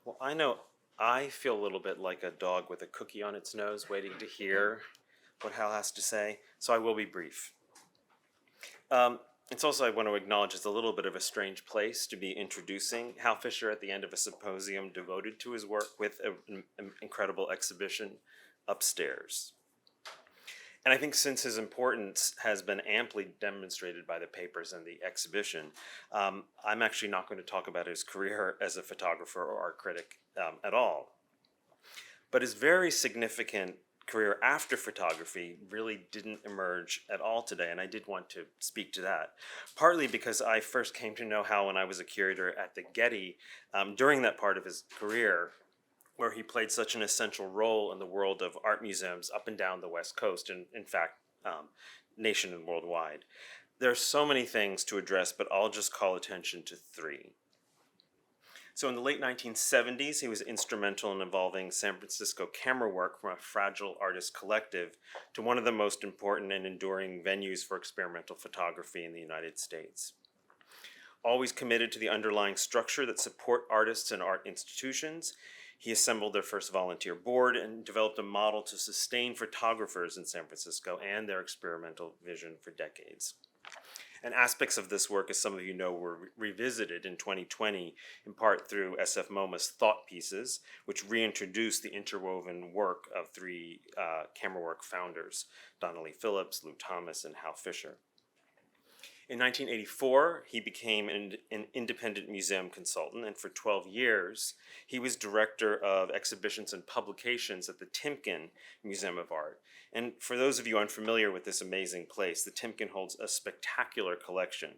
Well, I know I feel a little bit like a dog with a cookie on its nose waiting to hear what Hal has to say, so I will be brief. It's also, I want to acknowledge, it's a little bit of a strange place to be introducing Hal Fischer at the end of a symposium devoted to his work with an incredible exhibition upstairs. And I think since his importance has been amply demonstrated by the papers and the exhibition, I'm actually not going to talk about his career as a photographer or art critic at all. But his very significant career after photography really didn't emerge at all today, and I did want to speak to that. Partly because I first came to know Hal when I was a curator at the Getty during that part of his career, where he played such an essential role in the world of art museums up and down the West Coast, and in fact, nation and worldwide. There are so many things to address, but I'll just call attention to three. So in the late 1970s, he was instrumental in evolving San Francisco camera work from a fragile artist collective to one of the most important and enduring venues for experimental photography in the United States. Always committed to the underlying structure that support artists and art institutions, he assembled their first volunteer board and developed a model to sustain photographers in San Francisco and their experimental vision for decades. And aspects of this work, as some of you know, were revisited in 2020, in part through SF MoMA's Thought Pieces, which reintroduced the interwoven work of three camera work founders, Donnelly Phillips, Lou Thomas, and Hal Fischer. In 1984, he became an independent museum consultant, and for 12 years, he was director of exhibitions and publications at the Timken Museum of Art. And for those of you unfamiliar with this amazing place, the Timken holds a spectacular collection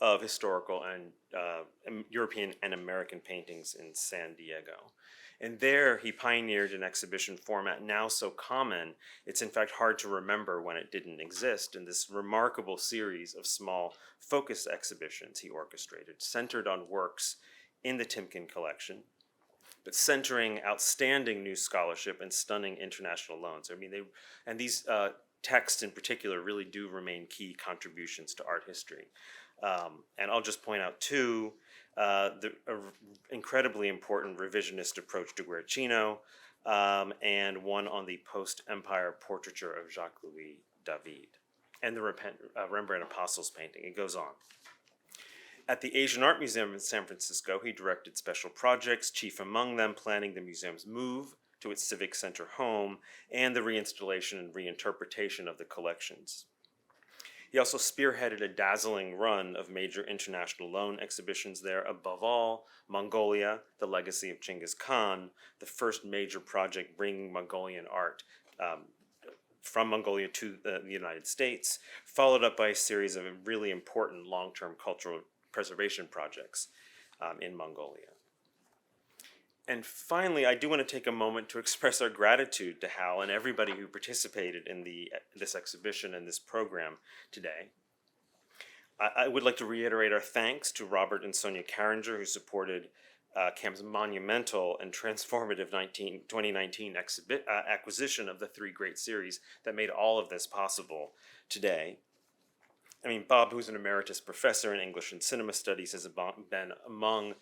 of historical and European and American paintings in San Diego. And there he pioneered an exhibition format now so common, it's in fact hard to remember when it didn't exist, in this remarkable series of small focus exhibitions he orchestrated, centered on works in the Timken collection, but centering outstanding new scholarship and stunning international loans. I mean, these texts in particular really do remain key contributions to art history. And I'll just point out two, the incredibly important revisionist approach to Guercino, and one on the post-Empire portraiture of Jacques-Louis David, and the Rembrandt Apostles painting. It goes on. At the Asian Art Museum in San Francisco, he directed special projects, chief among them planning the museum's move to its Civic Center home and the reinstallation and reinterpretation of the collections. He also spearheaded a dazzling run of major international loan exhibitions there, above all, Mongolia, the legacy of Genghis Khan, the first major project bringing Mongolian art from Mongolia to the United States, followed up by a series of really important long-term cultural preservation projects in Mongolia. And finally, I do want to take a moment to express our gratitude to Hal and everybody who participated in this exhibition and this program today. I would like to reiterate our thanks to Robert and Sonia Carringer, who supported CAM's monumental and transformative 2019 acquisition of the three great series that made all of this possible today. I mean, Bob, who's an emeritus professor in English and cinema studies, has been among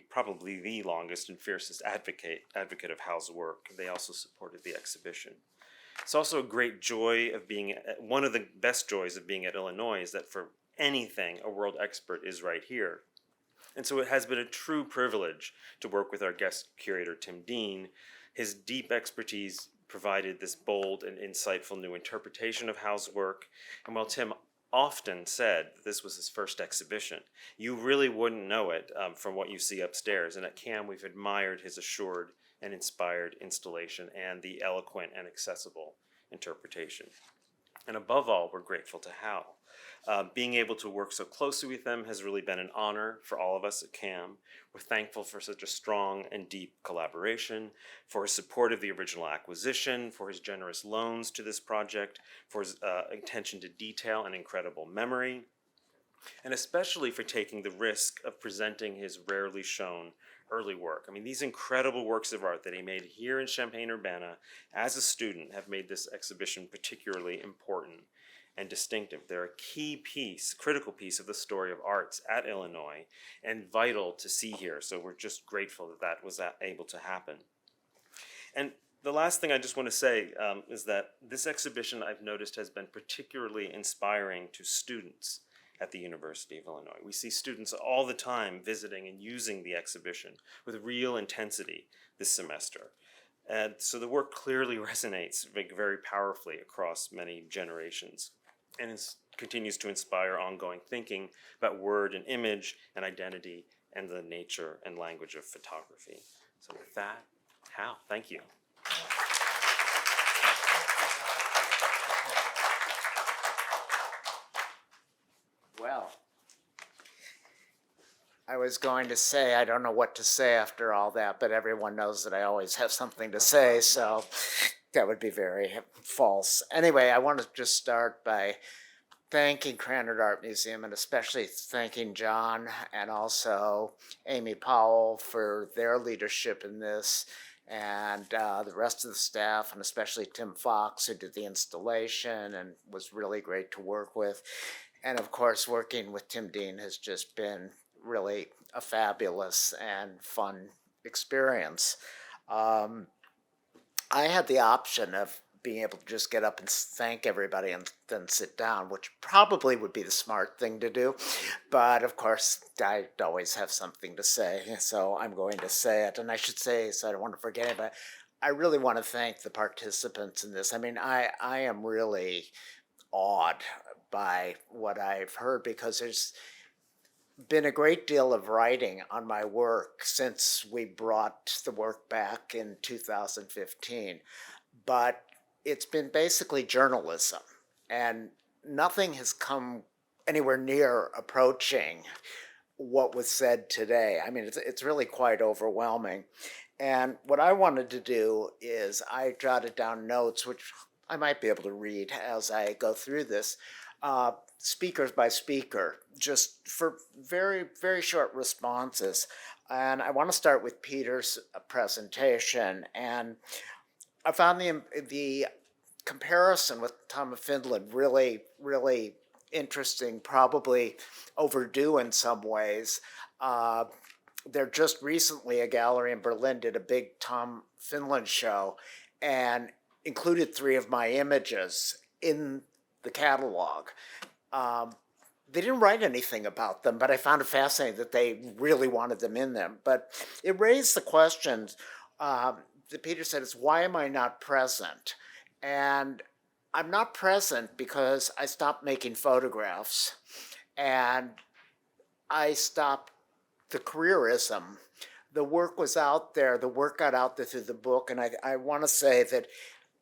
probably the longest and fiercest advocate of Hal's work. They also supported the exhibition. It's also a great joy of being, one of the best joys of being at Illinois is that for anything, a world expert is right here. And so it has been a true privilege to work with our guest curator, Tim Dean. His deep expertise provided this bold and insightful new interpretation of Hal's work. And while Tim often said this was his first exhibition, you really wouldn't know it from what you see upstairs. And at CAM, we've admired his assured and inspired installation and the eloquent and accessible interpretation. And above all, we're grateful to Hal. Being able to work so closely with them has really been an honor for all of us at CAM. We're thankful for such a strong and deep collaboration, for his support of the original acquisition, for his generous loans to this project, for his attention to detail and incredible memory, and especially for taking the risk of presenting his rarely shown early work. I mean, these incredible works of art that he made here in Champaign-Urbana as a student have made this exhibition particularly important. and distinctive. They're a key piece, critical piece of the story of arts at Illinois, and vital to see here. So we're just grateful that that was able to happen. And the last thing I just want to say is that this exhibition, I've noticed, has been particularly inspiring to students at the University of Illinois. We see students all the time visiting and using the exhibition with real intensity this semester. And so the work clearly resonates very powerfully across many generations, and continues to inspire ongoing thinking about word and image and identity and the nature and language of photography. So with that, Hal, thank you. Well, I was going to say, I don't know what to say after all that, but everyone knows that I always have something to say, so that would be very false. Anyway, I want to just start by thanking Krannert Art Museum, and especially thanking John and also Amy Powell for their leadership in this, and the rest of the staff, and especially Tim Fox, who did the installation and was really great to work with. And of course, working with Tim Dean has just been really a fabulous and fun experience. I had the option of being able to just get up and thank everybody and then sit down, which probably would be the smart thing to do. But of course, I always have something to say, so I'm going to say it. And I should say, so I don't want to forget it, but I really want to thank the participants in this. I mean, I am really awed by what I've heard, because there's been a great deal of writing on my work since we brought the work back in 2015. But it's been basically journalism, and nothing has come anywhere near approaching what was said today. I mean, it's really quite overwhelming. And what I wanted to do is I jotted down notes, which I might be able to read as I go through this, speakers by speaker, just for very, very short responses. And I want to start with Peter's presentation. And I found the comparison with Tom of Finland really, really interesting, probably overdue in some ways. There just recently, a gallery in Berlin did a big Tom Finland show and included 3 of my images in the catalog. They didn't write anything about them, but I found it fascinating that they really wanted them in them. But it raised the questions that Peter said, is why am I not present? And I'm not present because I stopped making photographs, and I stopped the careerism. The work was out there, the work got out there through the book, and I want to say that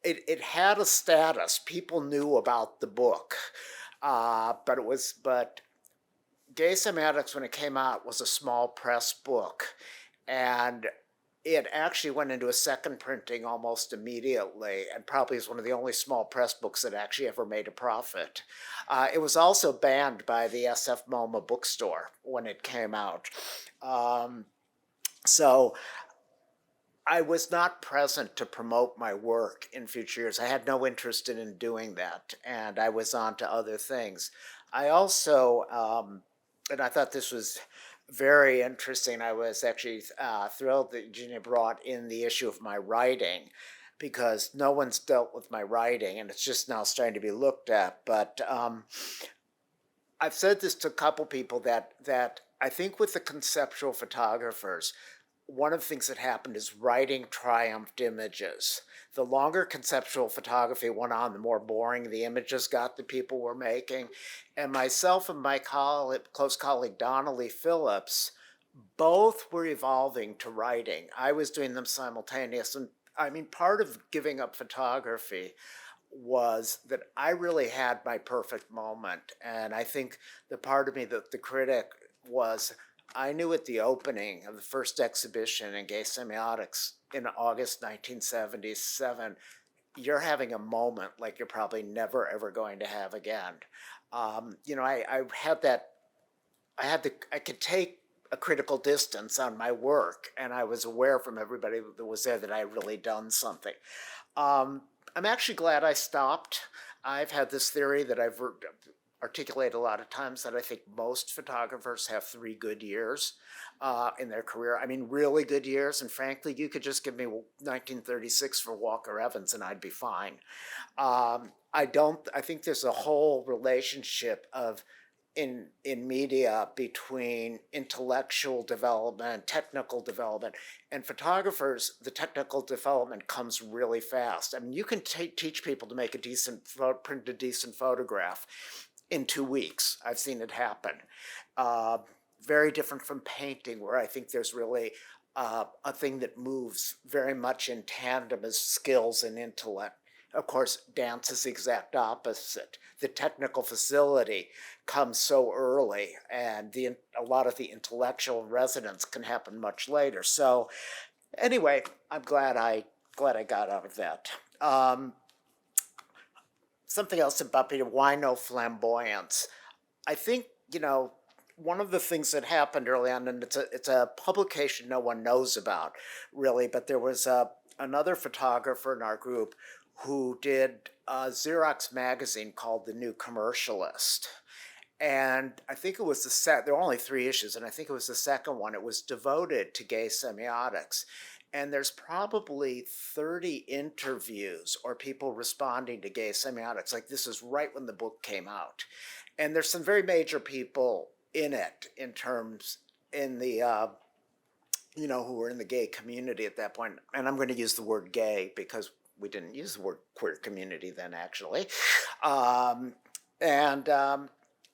it had a status. People knew about the book, but Gay Semiotics, when it came out, was a small press book, and it actually went into a second printing almost immediately, and probably is one of the only small press books that actually ever made a profit. It was also banned by the SF MoMA bookstore when it came out. So I was not present to promote my work in future years. I had no interest in doing that, and I was on to other things. I also, and I thought this was very interesting. I was actually thrilled that Eugenia brought in the issue of my writing, because no one's dealt with my writing, and it's just now starting to be looked at. But I've said this to a couple people that I think with the conceptual photographers, one of the things that happened is writing triumphed images. The longer conceptual photography went on, the more boring the images got that people were making. And myself and my close colleague Donnelly Phillips both were evolving to writing. I was doing them simultaneous. And I mean, part of giving up photography was that I really had my perfect moment. And I think the part of me that the critic was, I knew at the opening of the first exhibition in Gay Semiotics in August 1977, you're having a moment like you're probably never ever going to have again. You know, I had that, I could take a critical distance on my work, and I was aware from everybody that was there that I had really done something. I'm actually glad I stopped. I've had this theory that I've articulated a lot of times, that I think most photographers have 3 good years in their career. I mean, really good years. And frankly, you could just give me 1936 for Walker Evans and I'd be fine. I think there's a whole relationship of in media between intellectual development, technical development, and photographers. The technical development comes really fast. I mean, you can teach people to make print a decent photograph in 2 weeks. I've seen it happen. Very different from painting, where I think there's really a thing that moves very much in tandem as skills and intellect. Of course, dance is the exact opposite. The technical facility comes so early, and a lot of the intellectual resonance can happen much later. So, anyway, I'm glad I got out of that. Something else about Peter, why no flamboyance? I think, one of the things that happened early on, and it's a publication no one knows about, really, but there was another photographer in our group who did a Xerox magazine called The New Commercialist. And I think it was there were only 3 issues, and I think it was the second one. It was devoted to gay semiotics. And there's probably 30 interviews or people responding to gay semiotics. Like, this is right when the book came out. And there's some very major people in it who were in the gay community at that point. And I'm going to use the word gay because we didn't use the word queer community then, actually.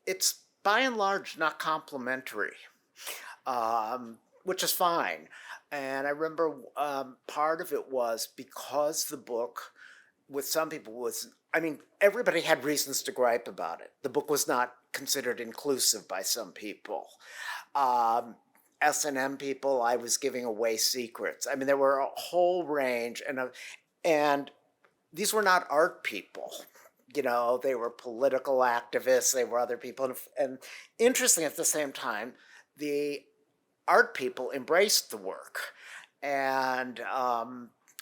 It's by and large not complimentary, which is fine. And I remember part of it was because the book, with some people, everybody had reasons to gripe about it. The book was not considered inclusive by some people. S&M people, I was giving away secrets. I mean, there were a whole range, and these were not art people. They were political activists, they were other people. And interesting, at the same time, the art people embraced the work. And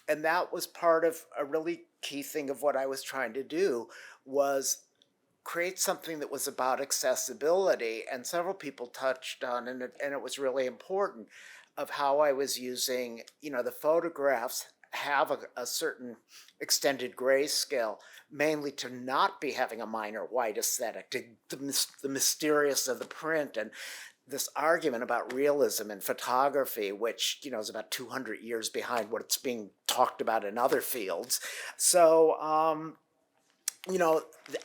that was part of a really key thing of what I was trying to do, was create something that was about accessibility. And several people touched on, and it was really important, of how I was using, the photographs have a certain extended grayscale, mainly to not be having a minor white aesthetic, to the mysterious of the print, and this argument about realism in photography, which, is about 200 years behind what's being talked about in other fields. So,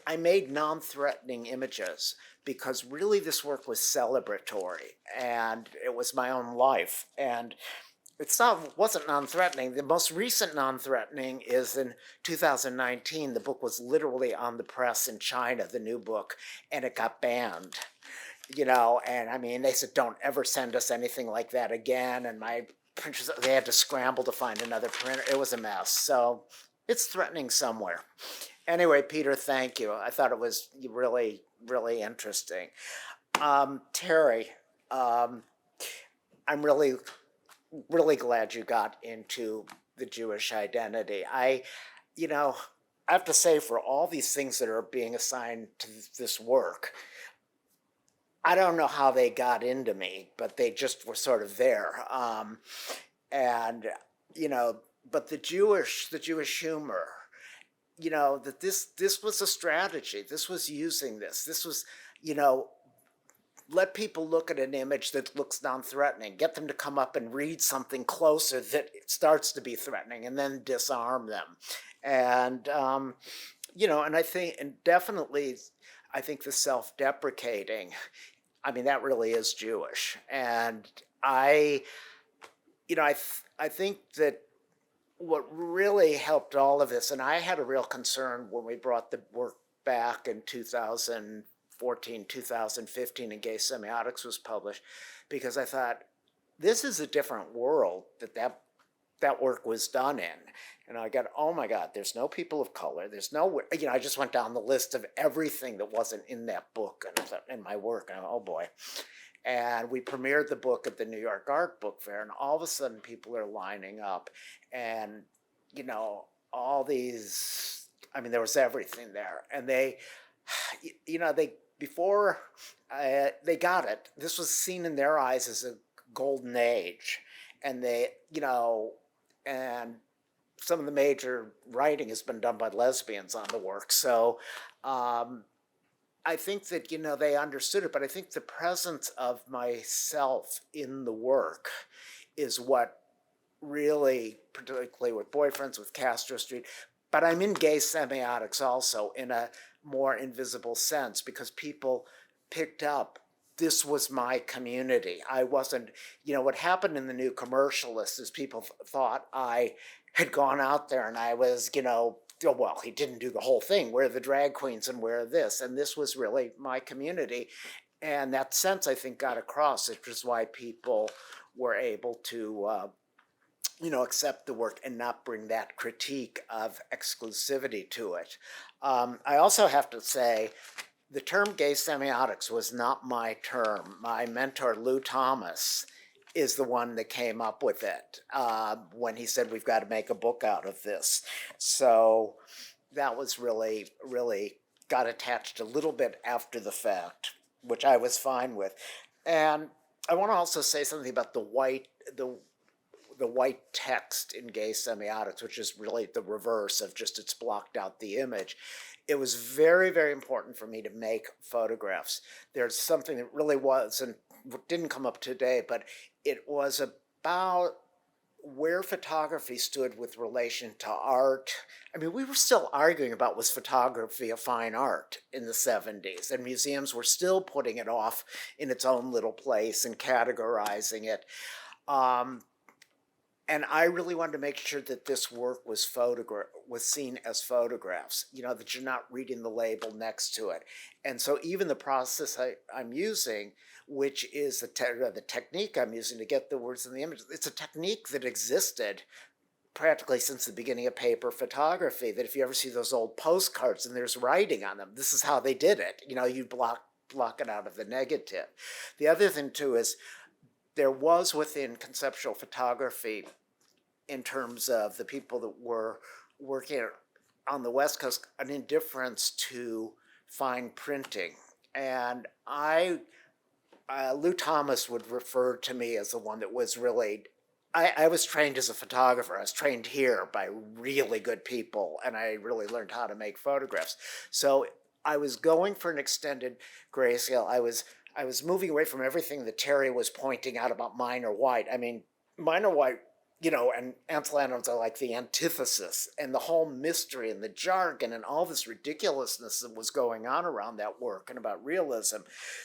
I made non-threatening images because really this work was celebratory, and it was my own life. And wasn't non-threatening. The most recent non-threatening is in 2019. The book was literally on the press in China, the new book, and it got banned. And they said, don't ever send us anything like that again. And my printers, they had to scramble to find another printer. It was a mess. So it's threatening somewhere. Anyway, Peter, thank you. I thought it was really, really interesting. Terry, I'm really, really glad you got into the Jewish identity. I have to say, for all these things that are being assigned to this work, I don't know how they got into me, but they just were sort of there. But the Jewish humor, that this was a strategy. This was using this. This was, let people look at an image that looks non-threatening, get them to come up and read something closer that starts to be threatening, and then disarm them. And, and I think, and definitely, I think the self-deprecating, that really is Jewish. And I think that what really helped all of this, and I had a real concern when we brought the work back in 2014, 2015, and Gay Semiotics was published, because I thought, this is a different world that work was done in. And I got, oh my God, there's no people of color. There's no, I just went down the list of everything that wasn't in that book and in my work. And oh boy. And we premiered the book at the New York Art Book Fair, and all of a sudden people are lining up, and all these I mean, there was everything there. And they, before they got it, this was seen in their eyes as a golden age. And and some of the major writing has been done by lesbians on the work. So I think that, they understood it, but I think the presence of myself in the work is what really, particularly with Boyfriends, with Castro Street, but I'm in gay semiotics also in a more invisible sense, because people picked up this was my community. I wasn't, what happened in the New Commercialist is people thought I had gone out there and I was, well, he didn't do the whole thing. We're the drag queens and we're this. And this was really my community. And that sense, I think, got across, which is why people were able to, accept the work and not bring that critique of exclusivity to it. I also have to say, the term gay semiotics was not my term. My mentor, Lou Thomas, is the one that came up with it when he said, we've got to make a book out of this. So that was really, really got attached a little bit after the fact, which I was fine with. And I want to also say something about the white text in gay semiotics, which is really the reverse of just it's blocked out the image. It was very, very important for me to make photographs. There's something that really was, and didn't come up today, but it was about where photography stood with relation to art. I mean, we were still arguing about, was photography a fine art in the 70s, and museums were still putting it off in its own little place and categorizing it. And I really wanted to make sure that this work was seen as photographs, that you're not reading the label next to it. And so even the process I'm using, which is the technique I'm using to get the words in the image, it's a technique that existed practically since the beginning of paper photography, that if you ever see those old postcards and there's writing on them, this is how they did it. You block it out of the negative. The other thing too is, there was within conceptual photography, in terms of the people that were working on the West Coast, an indifference to fine printing. And Lou Thomas would refer to me as the one that was really, I was trained as a photographer. I was trained here by really good people, and I really learned how to make photographs. So I was going for an extended grayscale. I was moving away from everything that Terry was pointing out about minor white. I mean, minor white, and Ansel Adams are like the antithesis, and the whole mystery and the jargon and all this ridiculousness that was going on around that work and about realism.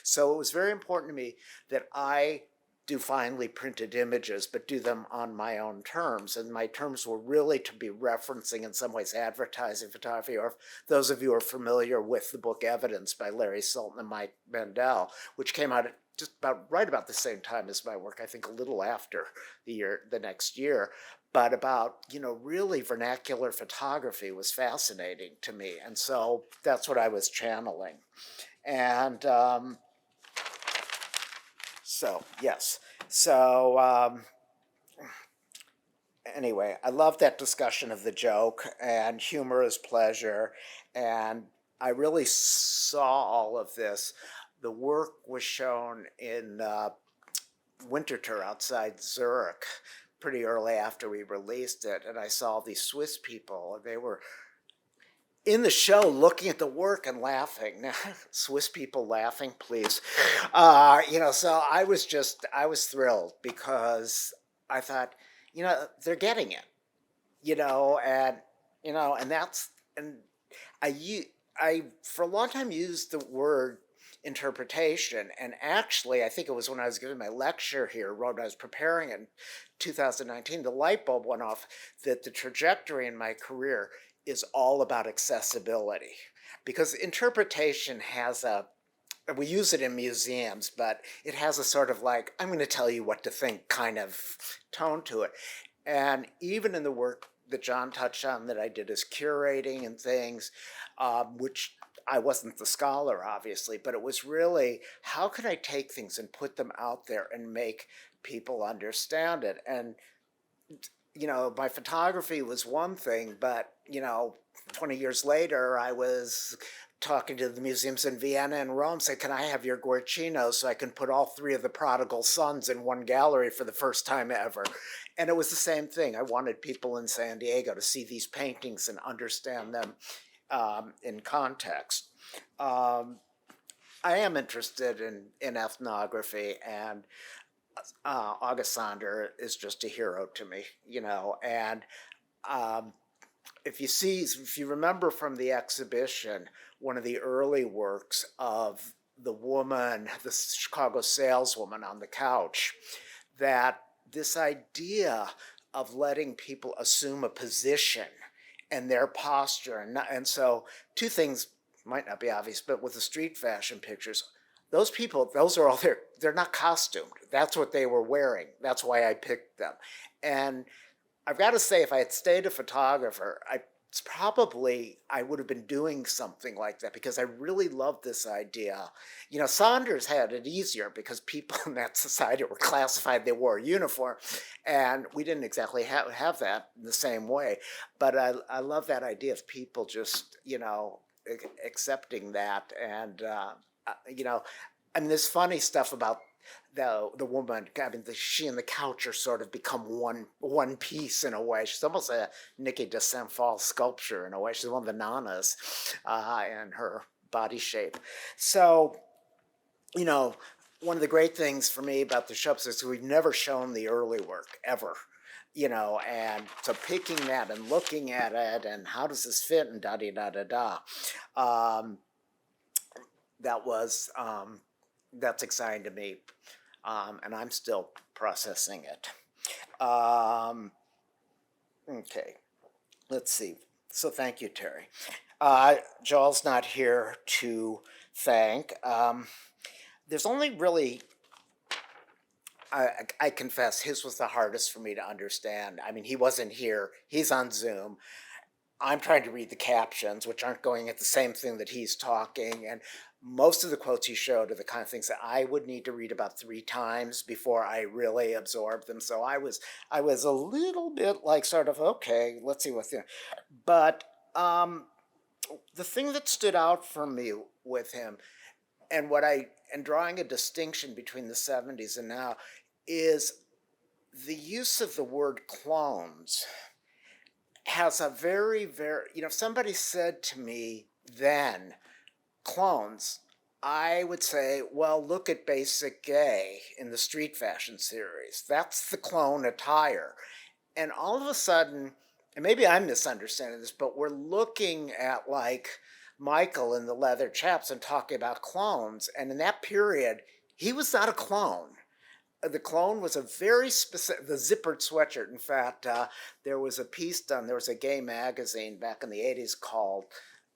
So it was very important to me that I do finely printed images, but do them on my own terms. And my terms were really to be referencing, in some ways, advertising photography, or if those of you are familiar with the book Evidence by Larry Sultan and Mike Mendel, which came out at just right about the same time as my work, I think a little after the next year, but about, really vernacular photography was fascinating to me. And so that's what I was channeling. And anyway, I love that discussion of the joke and humor is pleasure. And I really saw all of this. The work was shown in Winterthur outside Zurich pretty early after we released it. And I saw these Swiss people, and they were in the show looking at the work and laughing. Now, Swiss people laughing, please. So I was thrilled, because I thought, they're getting it, and I for a long time used the word interpretation, and actually I think it was when I was giving my lecture here, when I was preparing in 2019, the light bulb went off that the trajectory in my career is all about accessibility, because interpretation has we use it in museums, but it has a sort of like, I'm going to tell you what to think kind of tone to it. And even in the work that John touched on that I did as curating and things, which I wasn't the scholar, obviously, but it was really, how can I take things and put them out there and make people understand it? And, my photography was one thing, but, 20 years later, I was talking to the museums in Vienna and Rome, said, can I have your Guercino so I can put all three of the prodigal sons in one gallery for the first time ever? And it was the same thing. I wanted people in San Diego to see these paintings and understand them in context. I am interested in ethnography, and August Sander is just a hero to me, and if you remember from the exhibition, one of the early works of the woman, the Chicago saleswoman on the couch, that this idea of letting people assume a position and their posture, and so two things might not be obvious, but with the street fashion pictures, those people, those are all they're not costumed. That's what they were wearing. That's why I picked them. And I've got to say, if I had stayed a photographer, I would have been doing something like that, because I really love this idea. Saunders had it easier because people in that society were classified, they wore a uniform, and we didn't exactly have that in the same way. But I love that idea of people just, accepting that. And, there's funny stuff about the woman. She and the couch are sort of become one piece in a way. She's almost a Nikki de Saint Paul sculpture in a way. She's one of the nanas in her body shape. So, one of the great things for me about the shops is we've never shown the early work ever. And so picking that and looking at it and how does this fit and da-da-da-da-da. That's exciting to me, and I'm still processing it. Okay, let's see. So thank you, Terry. Joel's not here to thank. There's only really, I confess, his was the hardest for me to understand. He wasn't here. He's on Zoom. I'm trying to read the captions, which aren't going at the same thing that he's talking, and most of the quotes he showed are the kind of things that I would need to read about 3 times before I really absorb them. So I was a little bit like sort of, okay, let's see what's there. But the thing that stood out for me with him, and drawing a distinction between the 70s and now, is the use of the word clones has a very, very, somebody said to me then, clones, I would say, well, look at Basic Gay in the street fashion series. That's the clone attire. And all of a sudden, and maybe I'm misunderstanding this, but we're looking at like Michael in the leather chaps and talking about clones. And in that period, he was not a clone. The clone was a very specific, the zippered sweatshirt. In fact, there was a piece done, there was a gay magazine back in the 80s called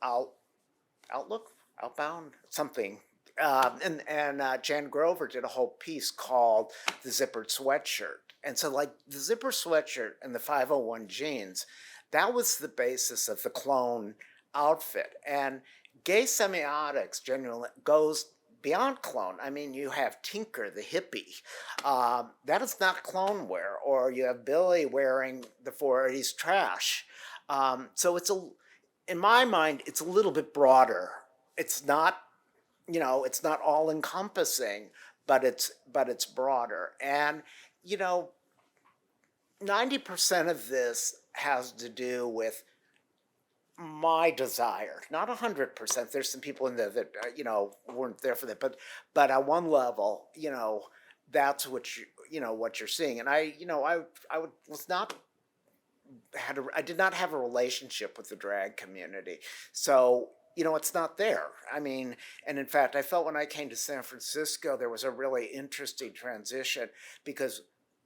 Outlook? Outbound? Something. And Jan Grover did a whole piece called The Zippered Sweatshirt. And so like the zipper sweatshirt and the 501 jeans, that was the basis of the clone outfit. And gay semiotics generally goes beyond clone. You have Tinker, the hippie. That is not clone wear. Or you have Billy wearing the 480s trash. So in my mind, it's a little bit broader. It's not, it's not all encompassing, but it's broader. And, 90% of this has to do with my desire, not 100%. There's some people in there that weren't there for that, but at one level, that's what what you're seeing. And I did not have a relationship with the drag community, so it's not there. And in fact, I felt when I came to San Francisco, there was a really interesting transition, because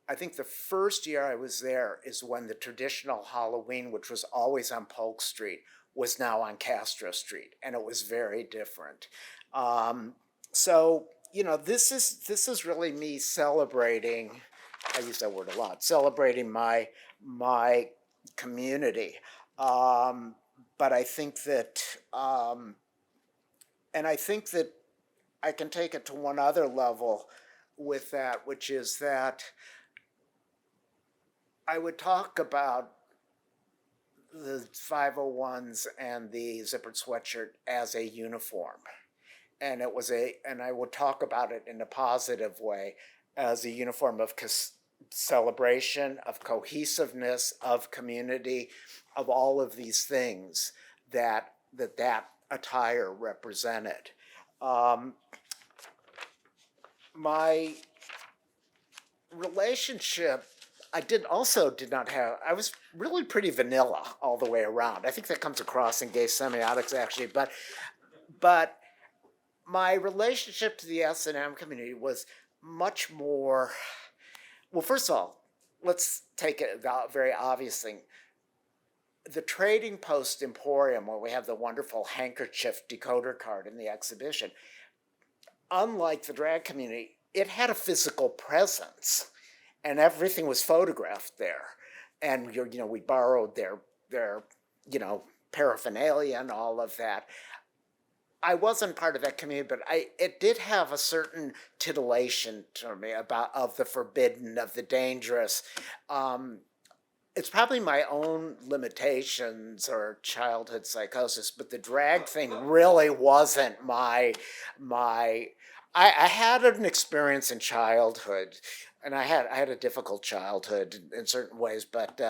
I think the first year I was there is when the traditional Halloween, which was always on Polk Street, was now on Castro Street, and it was very different. So this is really me celebrating. I use that word a lot. Celebrating my community, but I think that, and I think that I can take it to one other level with that, which is that I would talk about the 501s and the zippered sweatshirt as a uniform. And it was and I will talk about it in a positive way, as a uniform of celebration, of cohesiveness, of community, of all of these things that attire represented. My relationship, I did not have, I was really pretty vanilla all the way around. I think that comes across in gay semiotics, actually, but my relationship to the S&M community was much more, well, first of all, let's take a very obvious thing. The Trading Post Emporium, where we have the wonderful handkerchief decoder card in the exhibition, unlike the drag community, it had a physical presence, and everything was photographed there. And we borrowed their paraphernalia and all of that. I wasn't part of that community, but it did have a certain titillation to me of the forbidden, of the dangerous. It's probably my own limitations or childhood psychosis, but the drag thing really wasn't my. I had an experience in childhood, and I had a difficult childhood in certain ways, but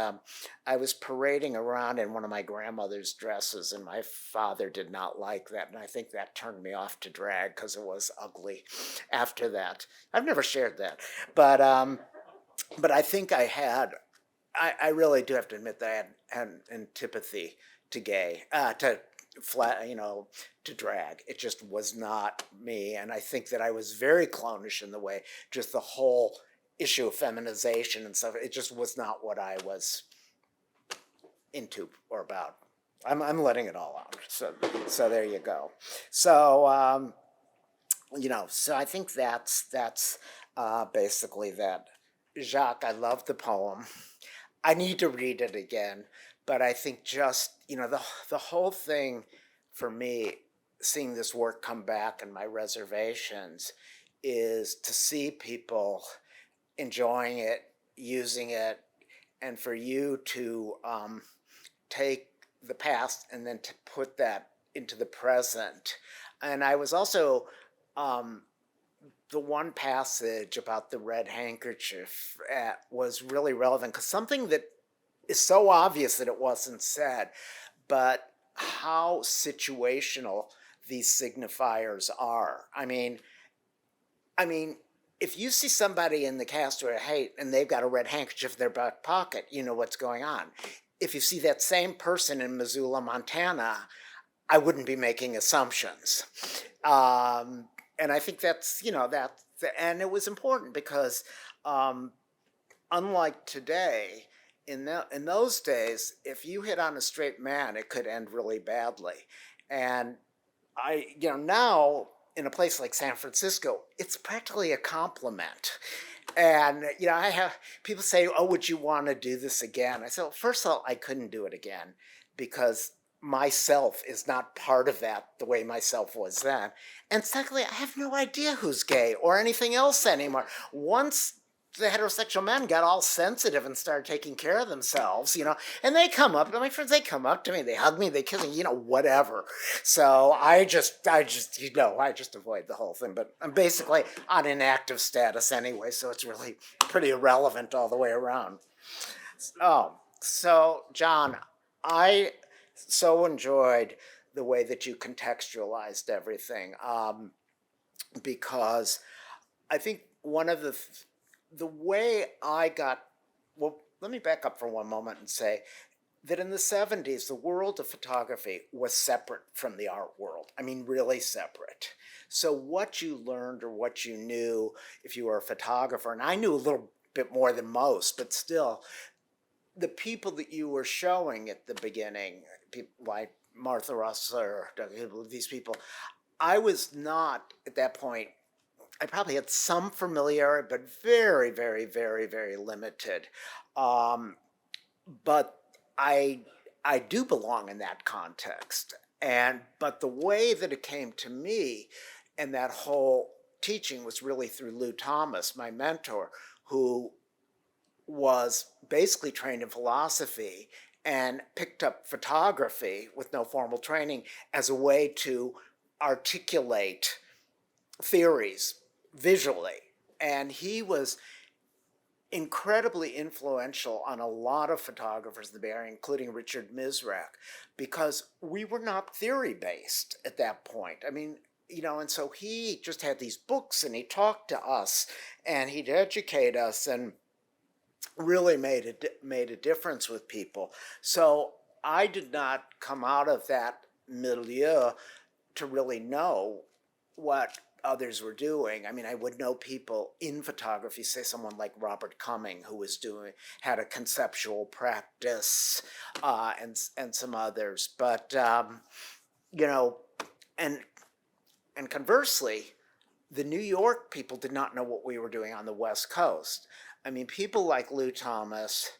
I was parading around in one of my grandmother's dresses, and my father did not like that, and I think that turned me off to drag because it was ugly after that. I've never shared that, but I think I really do have to admit that I had an antipathy to gay, to drag. It just was not me. And I think that I was very clownish in the way, just the whole issue of feminization and stuff, it just was not what I was into or about. I'm letting it all out. So there you go. So, so I think that's basically that. Jacques, I love the poem. I need to read it again, but I think just, the whole thing for me, seeing this work come back and my reservations, is to see people enjoying it, using it, and for you to take the past and then to put that into the present. And I was also, the one passage about the red handkerchief was really relevant, because something that is so obvious that it wasn't said, but how situational these signifiers are. I mean, if you see somebody in the cast or hate and they've got a red handkerchief in their back pocket, you know what's going on. If you see that same person in Missoula, Montana, I wouldn't be making assumptions. And I think that's, and it was important because unlike today, in those days, if you hit on a straight man, it could end really badly. And now in a place like San Francisco, it's practically a compliment. And, I have people say, oh, would you want to do this again? I said, well, first of all, I couldn't do it again because myself is not part of that the way myself was then. And secondly, I have no idea who's gay or anything else anymore. Once the heterosexual men got all sensitive and started taking care of themselves, and they come up, my friends, they come up to me, they hug me, they kiss me, whatever. So I just avoid the whole thing, but I'm basically on inactive status anyway, so it's really pretty irrelevant all the way around. So John, I so enjoyed the way that you contextualized everything, because I think one of the way I got, well, let me back up for one moment and say that in the 70s, the world of photography was separate from the art world. I mean, really separate. So what you learned or what you knew if you were a photographer, and I knew a little bit more than most, but still, the people that you were showing at the beginning, people like Martha Russler, these people, I was not at that point, I probably had some familiarity, but very, very, very, very limited. But I do belong in that context. But the way that it came to me and that whole teaching was really through Lou Thomas, my mentor, who was basically trained in philosophy and picked up photography with no formal training as a way to articulate theories visually. And he was incredibly influential on a lot of photographers in the Bay Area, including Richard Misrak, because we were not theory-based at that point. I mean, and so he just had these books, and he talked to us, and he'd educate us, and really made a difference with people. So I did not come out of that milieu to really know what others were doing. I mean, I would know people in photography, say someone like Robert Cumming, who had a conceptual practice, and some others. But and conversely, the New York people did not know what we were doing on the West Coast. I mean, people like Lou Thomas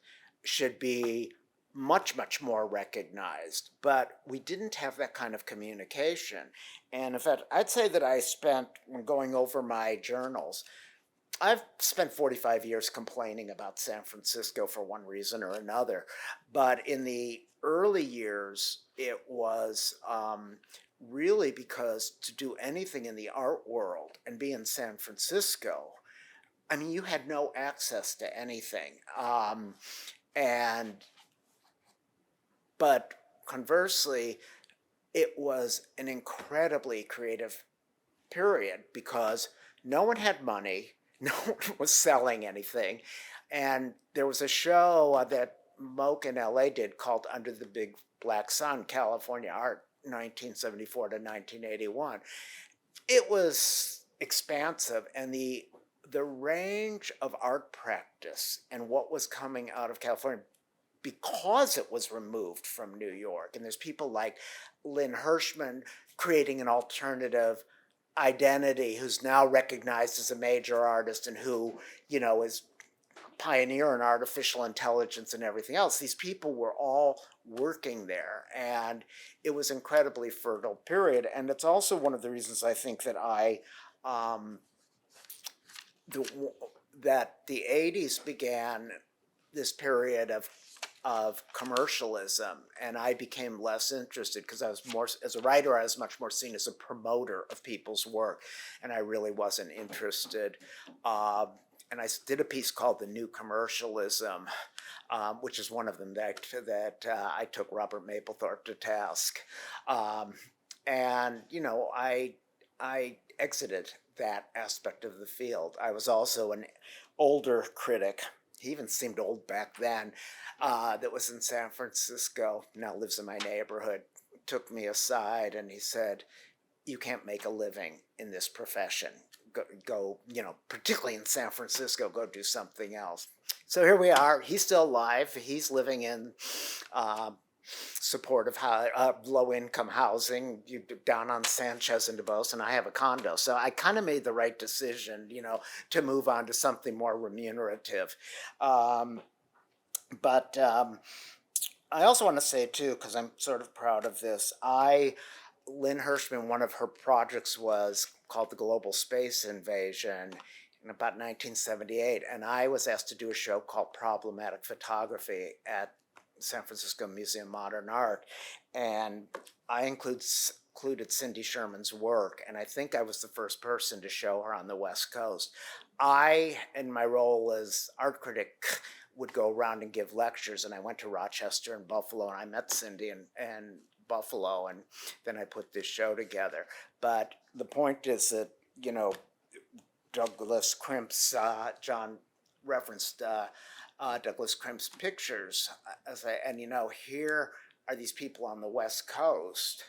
should be much, much more recognized, but we didn't have that kind of communication. And in fact, I'd say that when going over my journals, I've spent 45 years complaining about San Francisco for one reason or another. But in the early years, it was really because to do anything in the art world and be in San Francisco, I mean, you had no access to anything. But conversely, it was an incredibly creative period because no one had money, no one was selling anything. And there was a show that Moke in LA did called Under the Big Black Sun, California Art, 1974 to 1981. It was expansive, and the range of art practice and what was coming out of California, because it was removed from New York. And there's people like Lynn Hirschman creating an alternative identity, who's now recognized as a major artist and who, is pioneer in artificial intelligence and everything else. These people were all working there, and it was an incredibly fertile period. And it's also one of the reasons I think that that the 80s began this period of commercialism, and I became less interested because I was more, as a writer, I was much more seen as a promoter of people's work, and I really wasn't interested. And I did a piece called The New Commercialism, which is one of them that I took Robert Mapplethorpe to task. And I exited that aspect of the field. I was also an older critic. He even seemed old back then, that was in San Francisco, now lives in my neighborhood, took me aside and he said, "You can't make a living in this profession. Go, particularly in San Francisco, go do something else." So here we are. He's still alive. He's living in supportive low-income housing down on Sanchez and DuBose, and I have a condo. So I kind of made the right decision, to move on to something more remunerative. But I also want to say, too, because I'm sort of proud of this, Lynn Hirschman, one of her projects was called The Global Space Invasion in about 1978, and I was asked to do a show called Problematic Photography at San Francisco Museum of Modern Art, and I included Cindy Sherman's work, and I think I was the first person to show her on the West Coast. I, in my role as art critic, would go around and give lectures, and I went to Rochester and Buffalo, and I met Cindy and Buffalo, and then I put this show together. But the point is that, Douglas Crimp's, John referenced Douglas Crimp's pictures, and here are these people on the West Coast.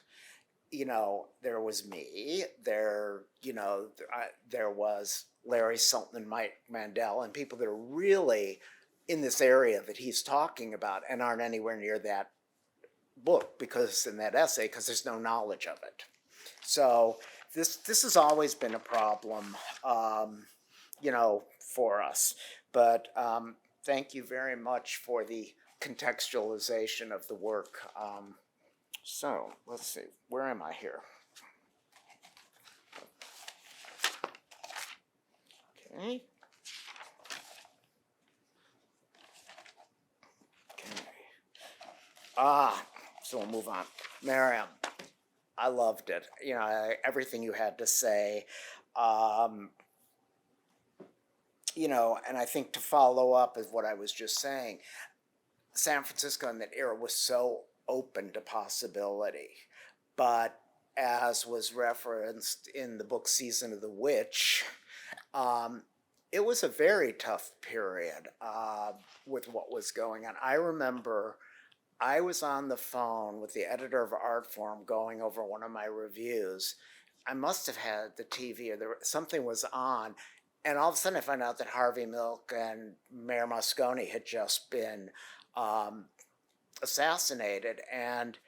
There was me, there was Larry Sultan and Mike Mandel, and people that are really in this area that he's talking about and aren't anywhere near that book, because in that essay, because there's no knowledge of it. So this has always been a problem, for us. But thank you very much for the contextualization of the work. So let's see, where am I here? Okay. So we'll move on. Miriam, I loved it. Everything you had to say. Um, and I think to follow up is what I was just saying. San Francisco in that era was so open to possibility. But as was referenced in the book Season of the Witch, it was a very tough period with what was going on. I remember I was on the phone with the editor of Artforum going over one of my reviews. I must have had the TV or something was on, and all of a sudden I found out that Harvey Milk and Mayor Moscone had just been assassinated. And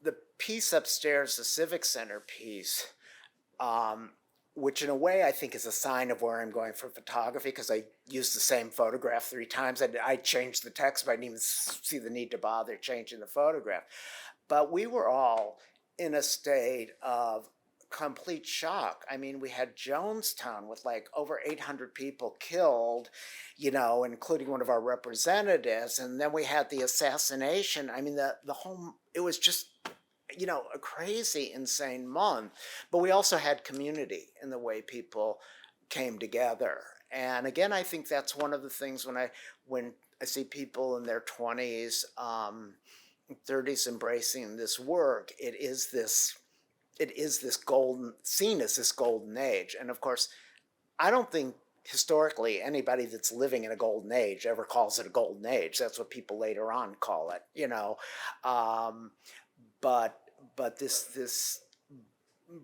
the piece upstairs, the Civic Center piece, which in a way I think is a sign of where I'm going for photography, because I used the same photograph 3 times. I changed the text, but I didn't even see the need to bother changing the photograph. But we were all in a state of complete shock. I mean, we had Jonestown with like over 800 people killed, including one of our representatives. And then we had the assassination. I mean, the whole, it was just, a crazy, insane month. But we also had community in the way people came together. And again, I think that's one of the things when I see people in their 20s, 30s embracing this work, it is this golden, seen as this golden age. And of course, I don't think historically anybody that's living in a golden age ever calls it a golden age. That's what people later on call it,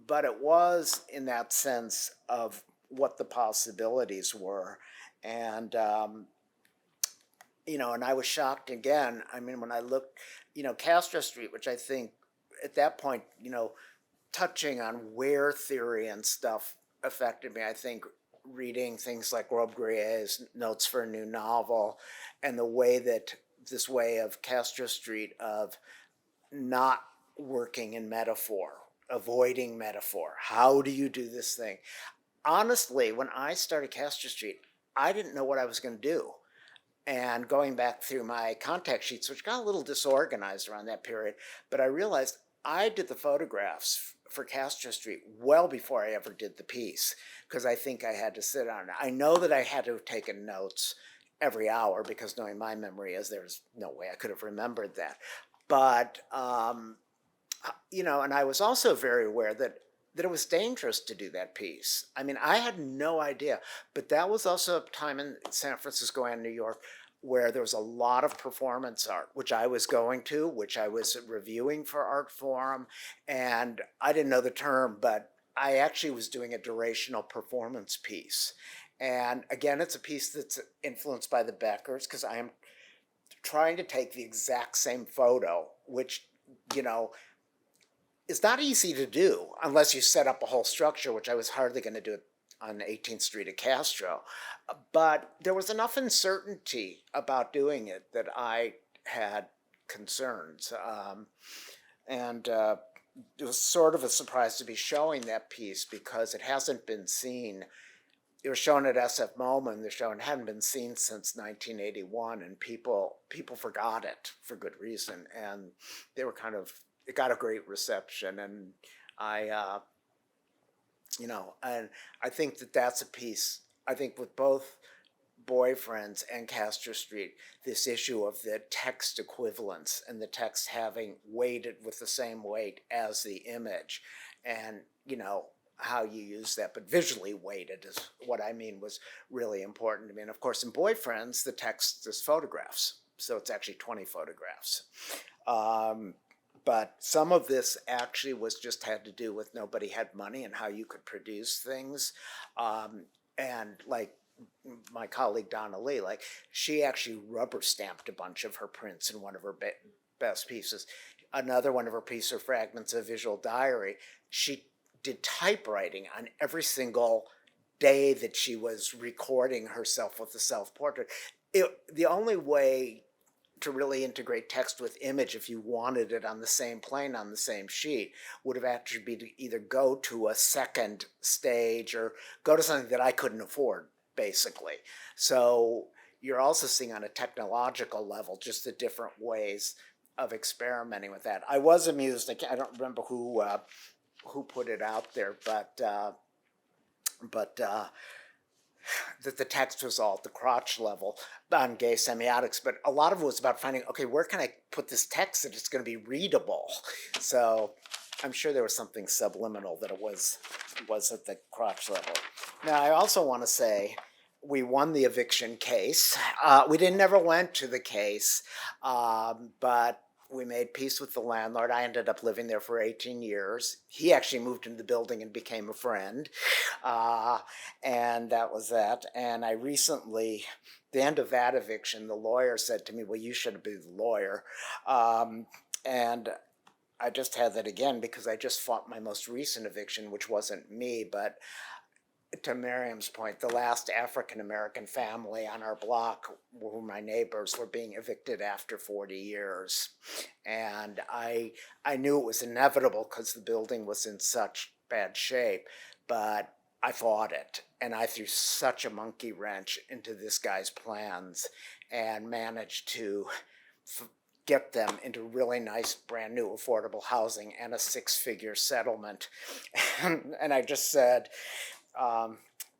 but it was in that sense of what the possibilities were. And and I was shocked again. I mean, when I looked, Castro Street, which I think at that point, touching on where theory and stuff affected me, I think reading things like Robbe-Grier's Notes for a New Novel, and the way that this way of Castro Street of not working in metaphor, avoiding metaphor. How do you do this thing? Honestly, when I started Castro Street, I didn't know what I was going to do. And going back through my contact sheets, which got a little disorganized around that period, but I realized I did the photographs for Castro Street well before I ever did the piece, because I think I had to sit on it. I know that I had to have taken notes every hour, because knowing my memory is, there's no way I could have remembered that. But, and I was also very aware that it was dangerous to do that piece. I mean, I had no idea, but that was also a time in San Francisco and New York where there was a lot of performance art, which I was going to, which I was reviewing for Artforum, and I didn't know the term, but I actually was doing a durational performance piece. And again, it's a piece that's influenced by the Beckers, because I am trying to take the exact same photo, which, is not easy to do unless you set up a whole structure, which I was hardly going to do it on 18th Street at Castro. But there was enough uncertainty about doing it that I had concerns. And it was sort of a surprise to be showing that piece, because it hasn't been seen. It was shown at SF MoMA, and the show hadn't been seen since 1981, and people forgot it for good reason. And they were it got a great reception, and and I think that that's a piece, I think with both Boyfriends and Castro Street, this issue of the text equivalence and the text having weighted with the same weight as the image, and how you use that, but visually weighted is what I mean was really important to me. And of course in Boyfriends, the text is photographs, so it's actually 20 photographs. But some of this actually had to do with nobody had money and how you could produce things. And like my colleague Donna Lee, she actually rubber stamped a bunch of her prints in one of her best pieces. Another one of her pieces, or Fragments of Visual Diary, she did typewriting on every single day that she was recording herself with the self-portrait. The only way to really integrate text with image, if you wanted it on the same plane, on the same sheet, would have actually been to either go to a second stage or go to something that I couldn't afford, basically. So you're also seeing on a technological level just the different ways of experimenting with that. I was amused. I don't remember who put it out there, but that the text was all at the crotch level on gay semiotics, but a lot of it was about finding, okay, where can I put this text that it's going to be readable? So I'm sure there was something subliminal that it was at the crotch level. Now, I also want to say we won the eviction case. We never went to the case, but we made peace with the landlord. I ended up living there for 18 years. He actually moved into the building and became a friend. And that was that. And I recently, the end of that eviction, the lawyer said to me, well, you should be the lawyer. And I just had that again because I just fought my most recent eviction, which wasn't me, but to Miriam's point, the last African-American family on our block who my neighbors were being evicted after 40 years. And I knew it was inevitable because the building was in such bad shape, but I fought it. And I threw such a monkey wrench into this guy's plans and managed to get them into really nice, brand new, affordable housing and a 6-figure settlement. And I just said,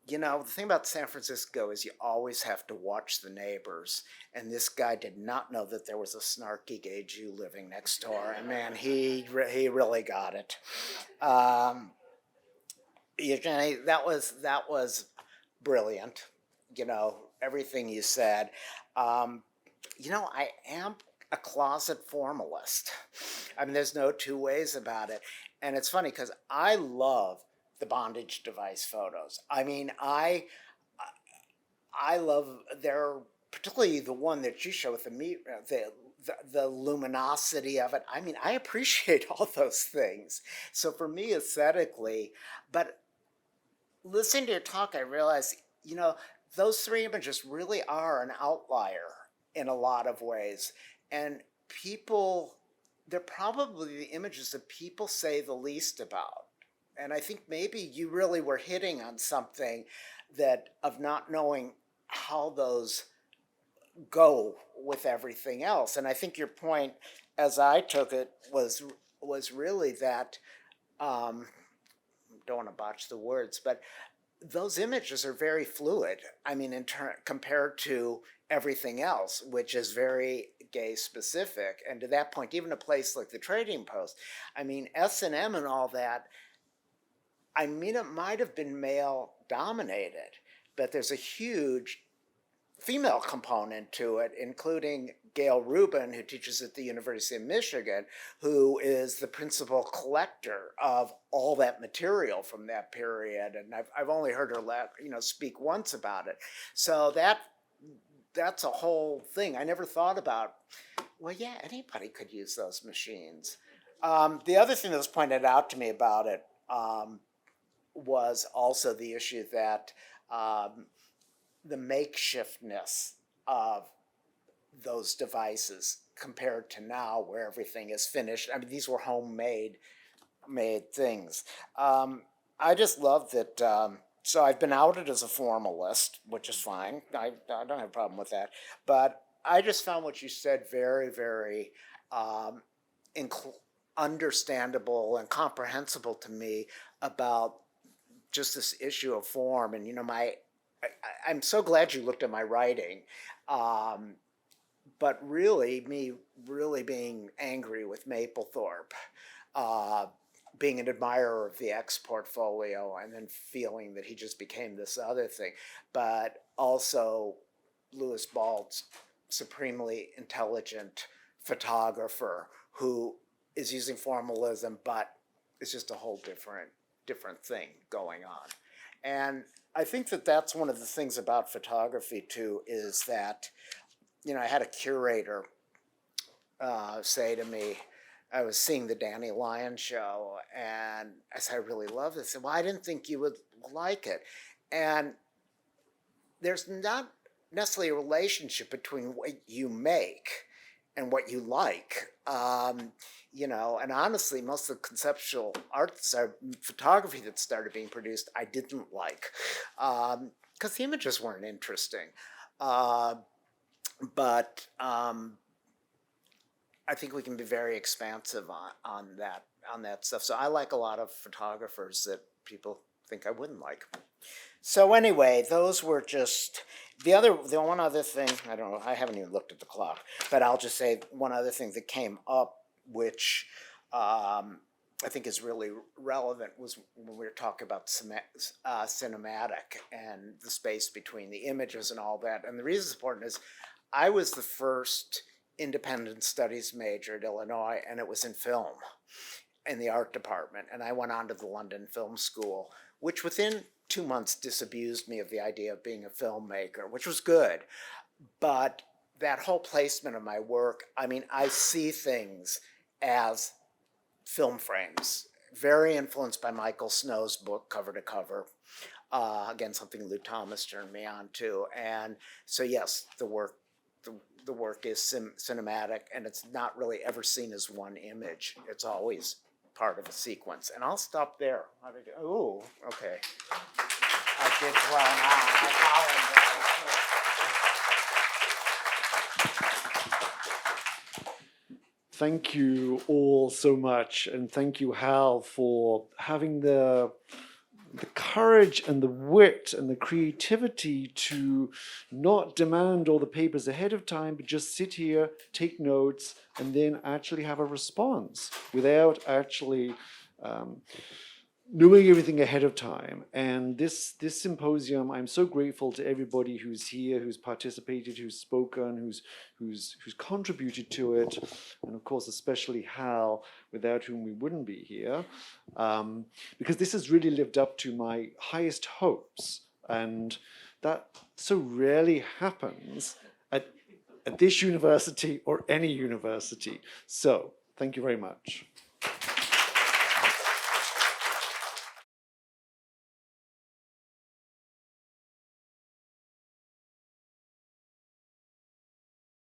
you know, the thing about San Francisco is you always have to watch the neighbors. And this guy did not know that there was a snarky gay Jew living next door. And man, he really got it. Eugenie, that was brilliant. You know, everything you said. You know, I am a closet formalist. I mean, there's no two ways about it. And it's funny because I love the bondage device photos. I mean, I love their, particularly the one that you show with the luminosity of it. I mean, I appreciate all those things. So for me, aesthetically, but listening to your talk, I realized, you know, those 3 images really are an outlier in a lot of ways. And people, they're probably the images that people say the least about. And I think maybe you really were hitting on something that of not knowing how those go with everything else. And I think your point, as I took it, was really that, don't want to botch the words, but those images are very fluid. I mean, compared to everything else, which is very gay specific. And to that point, even a place like the Trading Post, I mean, S&M and all that, I mean, it might have been male dominated, but there's a huge female component to it, including Gail Rubin, who teaches at the University of Michigan, who is the principal collector of all that material from that period. And I've only heard her speak once about it. So that's a whole thing. I never thought about, well, yeah, anybody could use those machines. The other thing that was pointed out to me about it was also the issue that the makeshiftness of those devices compared to now where everything is finished. I mean, these were homemade things. I just love that. So I've been outed as a formalist, which is fine. I don't have a problem with that. But I just found what you said very, very understandable and comprehensible to me about just this issue of form. And, you know, I'm so glad you looked at my writing, but really being angry with Mapplethorpe, being an admirer of the X portfolio, and then feeling that he just became this other thing, but also Louis Balt's supremely intelligent photographer who is using formalism, but it's just a whole different thing going on. And I think that that's one of the things about photography too, is that, you know, I had a curator say to me, I was seeing the Danny Lyon show, and I said, I really love this. I said, well, I didn't think you would like it. And there's not necessarily a relationship between what you make and what you like. You know, and honestly, most of the conceptual photography that started being produced, I didn't like, because the images weren't interesting. But I think we can be very expansive on that stuff. So I like a lot of photographers that people think I wouldn't like. So anyway, those were just the one other thing. I don't know. I haven't even looked at the clock, but I'll just say one other thing that came up, which I think is really relevant, was when we were talking about cinematic and the space between the images and all that. And the reason it's important is I was the first independent studies major at Illinois, and it was in film in the art department. And I went on to the London Film School, which within 2 months disabused me of the idea of being a filmmaker, which was good. But that whole placement of my work, I mean, I see things as film frames, very influenced by Michael Snow's book, Cover to Cover. Again, something Lou Thomas turned me on to. And so, yes, the work is cinematic, and it's not really ever seen as one image. It's always part of a sequence. And I'll stop there. Oh, okay. I did well now. I apologize. Thank you all so much, and thank you, Hal, for having the courage and the wit and the creativity to not demand all the papers ahead of time, but just sit here, take notes, and then actually have a response without actually knowing everything ahead of time. And this symposium, I'm so grateful to everybody who's here, who's participated, who's spoken, who's contributed to it, and of course especially Hal, without whom we wouldn't be here, because this has really lived up to my highest hopes, and that so rarely happens at this university or any university. So thank you very much.